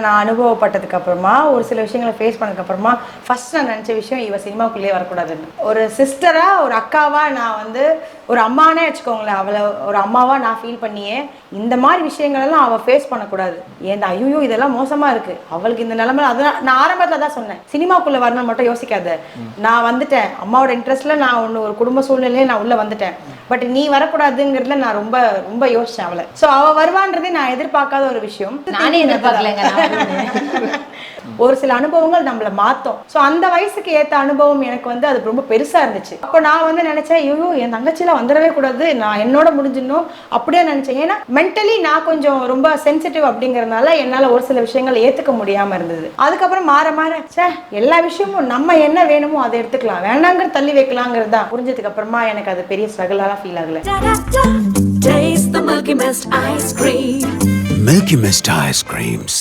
நான் அனுபவப்பட்டதுக்கு அப்புறமா ஒரு சில விஷயங்களை ஃபேஸ் பண்ணதுக்கு அப்புறமா ஃபர்ஸ்ட் நான் நினச்ச விஷயம் இவ சினிமாக்குள்ளேயே வரக்கூடாதுன்னு. ஒரு சிஸ்டரா ஒரு அக்காவா நான் வந்து ஒரு அம்மானே வச்சுக்கோங்களேன், அவளை ஒரு அம்மாவா நான் ஃபீல் பண்ணியே இந்த மாதிரி விஷயங்கள் எல்லாம் அவள் ஃபேஸ் பண்ணக்கூடாது. ஏன்டா ஐயோ இதெல்லாம் மோசமா இருக்கு அவளுக்கு இந்த நிலைமை. அதான் நான் ஆரம்பத்தில் தான் சொன்னேன், சினிமாக்குள்ள வரணும்னு மட்டும் யோசிக்காத, நான் வந்துட்டேன் அம்மாவோட இன்ட்ரெஸ்ட்ல நான் ஒன்று ஒரு குடும்ப சூழ்நிலையே நான் உள்ள வந்துட்டேன், பட் நீ வரக்கூடாதுங்கிறதுல நான் ரொம்ப ரொம்ப யோசிச்சேன் அவளை. ஸோ அவள் வருவான்றதே நான் எதிர்பார்க்காத ஒரு விஷயம். நானே எதிர்பார்க்கலைங்க. ஒரு சில அனுபவங்கள் நம்மள மாத்தோம். ஸோ அந்த வயசுக்கு ஏற்ற அனுபவம் எனக்கு வந்து அது ரொம்ப பெருசா இருந்துச்சு. அப்போ நான் வந்து நினைச்சேன், ஐயோ என் தங்கச்சிலாம் வந்துடவே கூடாது, நான் என்னோட முடிஞ்சிடணும் அப்படியே நினைச்சேன். ஏன்னா மென்டலி நான் கொஞ்சம் ரொம்ப சென்சிட்டிவ் அப்படிங்கறதுனால என்னால ஒரு சில விஷயங்கள் ஏத்துக்க முடியாம இருந்தது. அதுக்கப்புறம் மாற மாற எல்லா விஷயமும் நம்ம என்ன வேணுமோ அதை எடுத்துக்கலாம், வேண்டாங்கிற தள்ளி வைக்கலாங்கிறது தான் புரிஞ்சதுக்கு அப்புறமா எனக்கு அது பெரிய ஸ்ட்ரகிளாலாம் ஃபீல் ஆகல. Taste the Milky Mist ice cream. Milky Mist ice creams.